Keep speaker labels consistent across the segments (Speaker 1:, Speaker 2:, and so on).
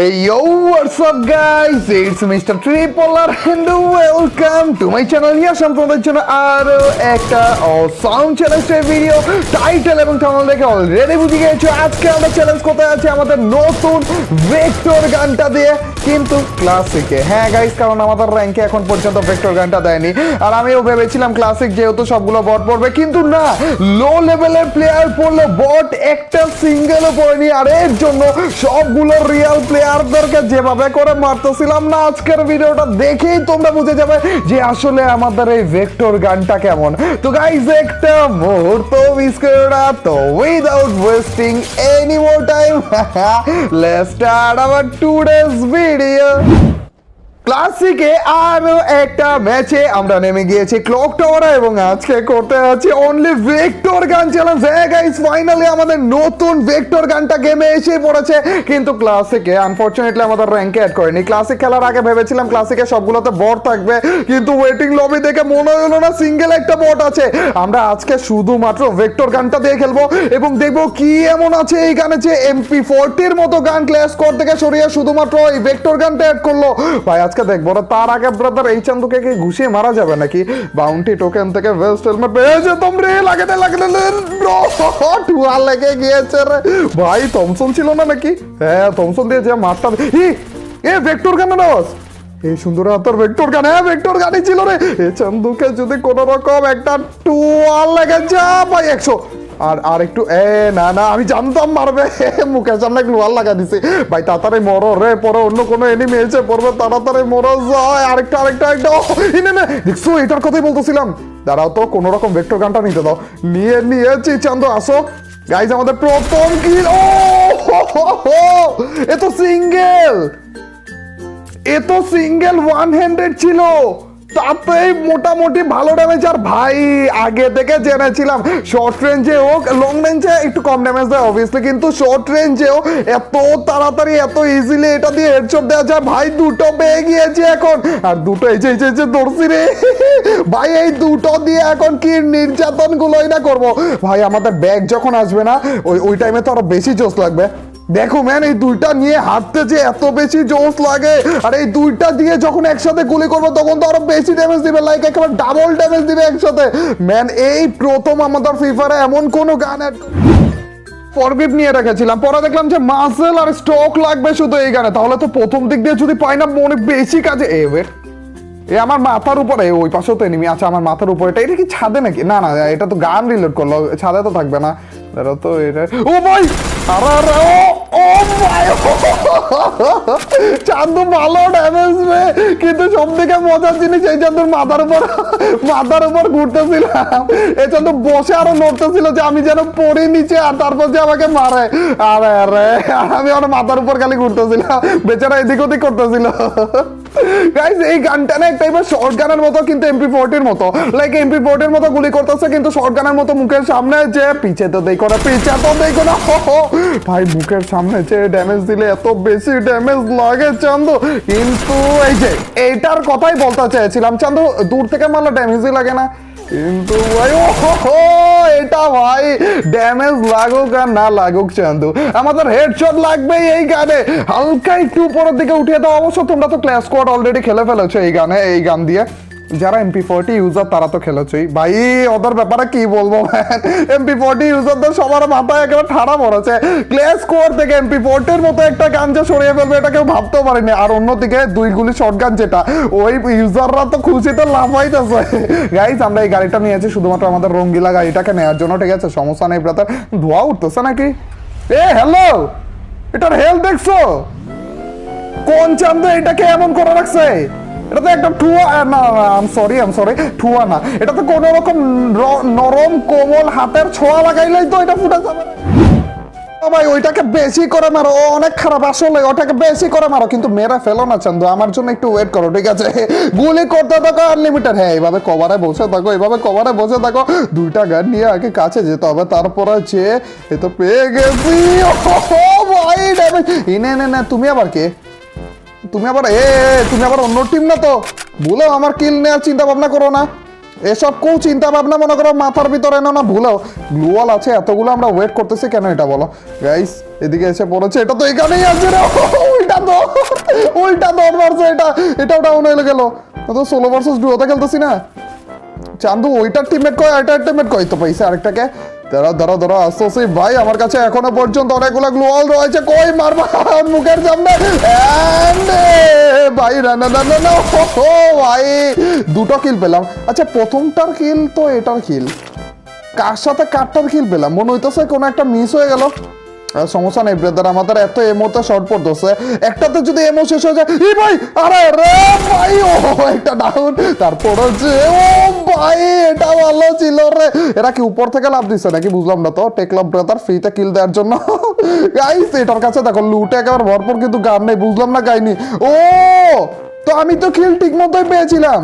Speaker 1: Hey yo, what's up guys? It's Mr. Tripolar and welcome to my channel. Yes, I'm তোমাদের জন্য আরো একটা awesome challenge video title এবং thumbnail দেখে already বুঝে গেছো আজকে আমরা চ্যালেঞ্জ কোথায় আছে আমাদের নতুন ভেক্টর গানটা দিয়ে কিন্তু ক্লাসিকে। হ্যাঁ গাইস, কারণ আমাদের র্যাঙ্কে এখন পর্যন্ত ভেক্টর গানটা দেয়নি আর আমিও ভেবেছিলাম ক্লাসিক যেহেতু সবগুলো বট পড়বে, কিন্তু না, লো লেভেলের প্লেয়ার পড়লো, বট একটা সিঙ্গেলও পড়েনি। আর এর জন্য সবগুলো রিয়েল প্লেয়ারদেরকে যেভাবে করে মারতেছিলাম না, আজকের ভিডিওটা দেখেই তোমরা বুঝে যাবে যে আসলে আমাদের এই ভেক্টর গানটা কেমন। তো গাইস, একটা মুহূর্ত মিস করো না, তো without wasting any more time let's start our today's video. ক্লাসিকে আরো একটা ম্যাচে আমরা নেমে গিয়েছি ক্লক টাওয়ারে এবং আজকে করতে আছি অনলি ভেক্টর গান চ্যালেঞ্জ। হ্যাঁ গাইস, ফাইনালি আমাদের নতুন ভেক্টর গানটা গেমে এসে পড়েছে, কিন্তু ক্লাসিকে আনফরচুনেটলি আমাদের র্যাঙ্কে অ্যাড করেনি। ক্লাসিক খেলার আগে ভেবেছিলাম ক্লাসিকে সবগুলোতে বট থাকবে, কিন্তু ওয়েটিং লবি দেখে মনে হলো না সিঙ্গেল একটা বট আছে। আমরা আজকে শুধুমাত্র ভেক্টর গানটা দিয়ে খেলবো এবং দেখবো কি এমন আছে এই গানে যে MP40 মতো গান ক্লাস কোড থেকে সরিয়ে শুধুমাত্র এই ভেক্টর গানটা অ্যাড করলো। ভাই আজকে দেখবো না, তার আগে ব্রাদার এই চান্দুকে কি ঘুষিয়ে মারা যাবে নাকি? বাউন্টি টোকেন থেকে ভেস্ট হেলমেট পেয়েছে তোমরা, লাগতে টুয়া লেগে গিয়েছে রে ভাই। থমসন ছিল না নাকি? হ্যাঁ, থমসন দিয়ে যে মারটা এ ভেক্টর গান না, এই সুন্দর হাতের ভেক্টর গান। হ্যাঁ, ভেক্টর গানই ছিল রে। এ চান্দুকে যদি কোন রকম একটা টুয়া লেগে যা ভাই 100 আর একটু না আমি জানতাম মারবে, মুখের সামনে একটু ওয়াল লাগা দিছে ভাই। তাড়াতাড়ি মরো রে, পরে অন্য কোনো এনিমি এসে পড়বে, তাড়াতাড়ি মরো যায়। আরেকটা দেখছো, এটার কথাই বলতেছিলাম। দাঁড়াও তো, কোন রকম ভেক্টর গানটা নিতে দাও। নিয়েছি চান্দু, আসো গাইজ, আমাদের প্রথম কিল। এ তো সিঙ্গেল ওয়ান হ্যান্ডেড ছিল, তাতেই মোটামুটি ভালো ড্যামেজ। আর ভাই আগে থেকে জেনেছিলাম শর্ট রেঞ্জে হোক, লং রেঞ্জে একটু কম ড্যামেজ দেয় অবভিয়াসলি, কিন্তু শর্ট রেঞ্জেও এত তাড়াতাড়ি এত ইজিলি এটা দিয়ে হেডশট দেওয়া যায়। ভাই দুটো পেয়ে গিয়েছি এখন, আর দুটো এই যে ধরছি রে ভাই। এই দুটো দিয়ে এখন কি নির্যাতন গুলোই না করবো ভাই। আমাদের ব্যাগ যখন আসবে না, ওই টাইমে তো আরো বেশি জোশ লাগবে। দেখো ম্যান, এই দুইটা নিয়ে হাঁটতে যে এত বেশি জোশ লাগে, আর এই দুইটা দিয়ে যখন একসাথে গুলি করবো তখন তো আরো বেশি ড্যামেজ দিবে, লাইক একেবারে ডাবল ড্যামেজ দিবে একসাথে। ম্যান, এই প্রথম আমাদের ফ্রি ফায়ারে এমন কোনো গান ফরগ্রিপ নিয়ে রেখেছিলাম, পরে দেখলাম যে মাসেল আর স্টক লাগবে শুধু এই গানে। তাহলে তো প্রথম দিক দিয়ে যদি পাই না, মনে বেশি কাজে। এ আমার মাথার উপরে, ওই পাশেও তো এনিমি আছে আমার মাথার উপরে। এটা কি ছাদে নাকি? না, এটা তো গান রিলোড করলো, ছাদে তো থাকবে না। তো এটা ও ভাই, চান্দু ভালো ড্যামেজ বে, কিন্তু সব থেকে মজার জিনিস এই চান্দুর মাথার উপর ঘুরতেছিলাম, এই চান্দু বসে আরো নড়তেছিল যে আমি যেন পড়ি নিচে, আর তারপর যে আমাকে মারে। আরে আমি আমার মাথার উপর খালি ঘুরতেছিলাম, বেচারা এদিক ওদিক করতেছিল। গাইস, এই গানটা না এক টাইপের শর্ট গানের মতো, কিন্তু MP40 মতো, লাইক MP40 মতো গুলি করতেছে, কিন্তু শর্ট গানের মতো মুখের সামনে যে পিছে তো দেখো না ভাই, মুখের সামনে যে ড্যামেজ দিলে এত বেশি ড্যামেজ লাগে চান্দু। কিন্তু এই যে এইটার কথাই বলতে চাইছিলাম, চান্দু দূর থেকে মারলে ড্যামেজই লাগে না, কিন্তু ভাই এটা ভাই ড্যামেজ লাগুক আর না লাগুক চান্দু, আমাদের হেডশট লাগবেই এই গানে। হালকা একটু উপরের দিকে উঠিয়ে দাও। অবশ্য তোমরা তো ক্লাস স্কোয়াড অলরেডি খেলে ফেলেছো এই গান দিয়ে, যারা MP40 ইউজার তারা তো খেলেছই ভাই। ওদের ব্যাপারে কি বলবো ম্যান, MP40 ইউজারদের সবার মাথায় একেবারে ঠাড়া পড়েছে। ক্লাস স্কোয়াড থেকে MP40 মতো একটা গান যে সরিয়ে ফেলবে এটা কেউ ভাবতেও পারেনি। আর অন্যদিকে 2 গুলি শর্ট গান, যেটা ওই ইউজাররা তো খুশিতে লাফাইতেছে। গাইস, আমরা এই গাড়িটা নিয়েছি শুধুমাত্র আমাদের রঙ্গিলা গাড়িটাকে নেওয়ার জন্য, ঠিক আছে? সমস্যা নেই ব্রাদার। ধোয়া উঠতেছে নাকি? হ্যালো, এটার হেলথ দেখছো? কোন চান্দু এটাকে এমন করে রাখছে? এটা তো একটা ঠুয়া, না আম সরি ঠুয়া না, এটা তো কোন রকম নরম কোমল হাতের ছোঁয়া লাগাইলেই তো এটা ফুটে যাবে ভাই। ওইটাকে বেশি করে মারো, ও অনেক খারাপ আসলে, ওটাকে বেশি করে মারো, কিন্তু মেরে ফেলো না চান্দু, আমার জন্য একটু ওয়েট করো, ঠিক আছে? গুলি করতে থাকো আনলিমিটেড। হ্যাঁ, এইভাবে কভারে বসে থাকো, দুইটা গান নিয়ে আগে কাছে যেতে হবে, তারপরে যে এ তো পেয়ে গেছি ভাই ড্যামেজ। না তুমি আবার কে? তুমি আবার অন্য টিম না তো? ভুলেও আমার কিল নেওয়ার চিন্তা ভাবনা করো না। এসব কেউ চিন্তা ভাবনা মনে করো মাথার ভিতরে এনো না, ভুলেও। গ্লুয়াল আছে এতগুলো, আমরা ওয়েট করতেছি কেন এটা বলো গাইস? এদিকে এসে পড়েছে, এটা তো এখানেই আছে রে। উল্টা দৌড় মারছে, এটাও ডাউন হয়ে গেল। তো সোলো ভার্সেস ডুয়োতে খেলতেছি না। চান্দু ওইটার টিমমেট কয়, এটার টিমমেট কয়, তো পাইছে আরেকটাকে। ধরো আসতেছি ভাই, আমার কাছে এখনো পর্যন্ত অনেকগুলো গ্লোয়াল রয়েছে। কই মারবা মুখের সামনে ভাই, না ভাই, দুটো কিল পেলাম। আচ্ছা প্রথমটার কিল তো এটার কিল, কার সাথে কারটার কিল পেলাম মনে হইতেছে কোনো একটা মিস হয়ে গেল। সমস্যা নেই ব্রাদার, আমাদের এত এমোতে শর্ট পড়তেছে, একটাতে যদি এমো শেষ হয়ে যায়। এই ভাই, আরে রে ভাই, ও একটা ডাউন। তারপর হচ্ছে ও ভাই, এটা ভালো ছিল রে। এরা কি উপর থেকে লাভ দিচ্ছে নাকি বুঝলাম না তো। টেকলাম ব্রাদার ফ্রিতে কিল দেওয়ার জন্য। গাইস এটার কাছে দেখো লুটে একেবারে ভরপুর, কিন্তু গান নেই, বুঝলাম না গাইনি। ও তো আমি তো কিল ঠিক মতোই পেয়েছিলাম,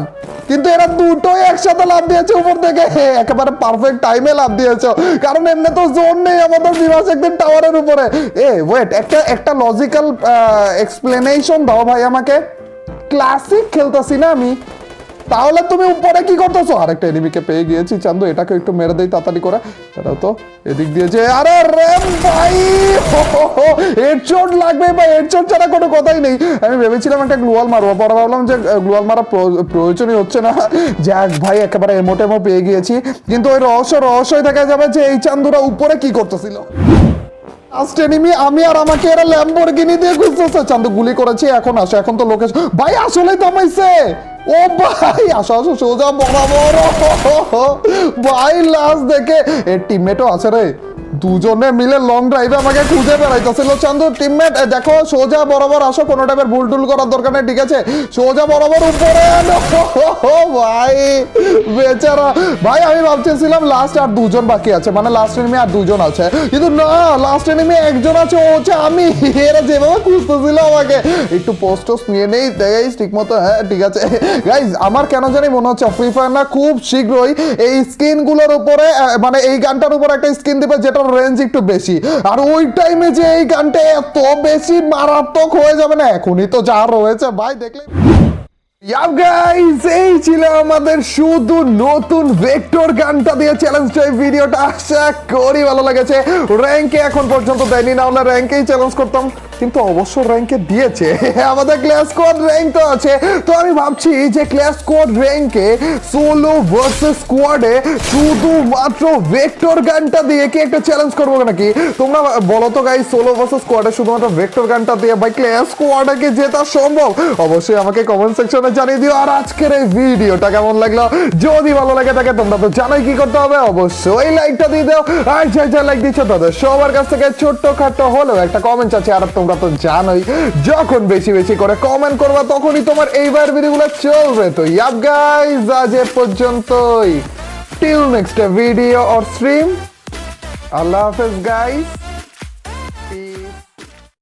Speaker 1: কিন্তু এরা দুটোই একসাথে লাভ দিয়েছে উপর থেকে, একেবারে পারফেক্ট টাইমে লাভ দিয়েছে। কারণ এমনি তো জোন নেই আমাদের বিভাস একদিন টাওয়ারের উপরে। ওয়েট, একটা লজিক্যাল এক্সপ্লেনেশন দাও ভাই আমাকে। ক্লাসিক খেলতেছি না আমি, তাহলে তুমি উপরে কি করতেছো? আরেকটা এনিমিকে পেয়ে গিয়েছি চান্দু, এটাকে একটু মেরে দেই তাড়াতাড়ি করে। এটা তো এদিক দিয়ে যে, আরে রে ভাই, হেডশট লাগবে ভাই, হেডশট ছাড়া কোনো কথাই নেই। আমি ভেবেছিলাম একটা গ্লোয়াল মারবো, পরে ভাবলাম যে গ্লোয়াল মারা প্রয়োজনই হচ্ছে না। যাক ভাই, একেবারে এমো পেয়ে গিয়েছি। কিন্তু ওই রহস্যই দেখা যাবে যে এই চান্দুরা উপরে কি করতেছিল। লাস্ট এনিমি আমি, আর আমাকে এরা ল্যাম্বরগিনি দিয়ে খুঁজতেছে। চান্দু গুলি করেছি, এখন আসো, এখন তো লোকেশ ভাই আসলেই থামাইছে। ও ভাই আসো সোজা বরাবর ভাই। লাস্ট দেখে এর টিমমেটও আছে রে, দুজনে মিলে লং ড্রাইভে আমাকে খুঁজে বেড়াইতেছিল। চান্দু টিমমেট দেখো, সোজা বরাবর আসো, কোনো টাইপের ভুল টুল করার দরকার নেই, ঠিক আছে? সোজা বরাবর উপরে ভাই, বেচারা ভাই। আমি ভাবতেছিলাম লাস্ট আর দুজন বাকি আছে, মানে লাস্ট এনিমি আর দুজন আছে, কিন্তু না, লাস্ট এনিমি একজন আছে, ও হচ্ছে আমি। এরা যেভাবে খুঁজতেছিল আমাকে, একটু পোস্ট নিয়ে নেই গাইস ঠিক মতো। হ্যাঁ ঠিক আছে গাইস, আমার কেন জানি মনে হচ্ছে ফ্রি ফায়ার না খুব শীঘ্রই এই স্কিন গুলোর উপরে, মানে এই গানটার উপর একটা স্কিন দিবে যেটা রেঞ্জ একটু বেশি, আর ওই টাইমে যে এই গানটা এত বেশি মারাত্মক হয়ে যাবে না, এখনই তো যা রয়েছে ভাই দেখলে। এই ছিল আমাদের শুধু নতুন ভেক্টর গানটা দিয়ে চ্যালেঞ্জটা। এই ভিডিওটা আশা করি ভালো লেগেছে। র্যাঙ্কে এখন পর্যন্ত দেয়নি, না হলে র্যাঙ্কেই চ্যালেঞ্জ করতাম, কিন্তু অবশ্য র্যাঙ্কে দিয়েছে। আমাদের ক্লাস স্কোয়াড র্যাঙ্ক তো আছে, তো আমি ভাবছি যে ক্লাস স্কোয়াড র্যাঙ্কে সোলো ভার্সেস স্কোয়াডে শুধুমাত্র ভেক্টর গানটা দিয়ে কি একটা চ্যালেঞ্জ করবো নাকি? তোমরা বলো তো গাইস, সোলো ভার্সেস স্কোয়াডে শুধুমাত্র ভেক্টর গানটা দিয়ে ভাই ক্লাস স্কোয়াডে কি জেতা সম্ভব? অবশ্যই আমাকে কমেন্ট সেকশনে জানিয়ে দিও। আর আজকের এই ভিডিওটা কেমন লাগলো, যদি ভালো লাগে থাকে তোমরা তো জানোই কি করতে হবে, অবশ্যই লাইকটা দিয়ে দাও। আর যা লাইক দিচ্ছ তাদের সবার কাছ থেকে ছোট্ট খাটো হলেও একটা কমেন্ট আছে, আর তোমরা তো জানোই যখন বেশি বেশি করে কমেন্ট করবা তখনই তোমার এইবার ভিডিওগুলো চলবে। তো ইয়াপ গাইস, আজ এ পর্যন্তই। Till next video or stream, আল্লাহ হাফেজ গাইস।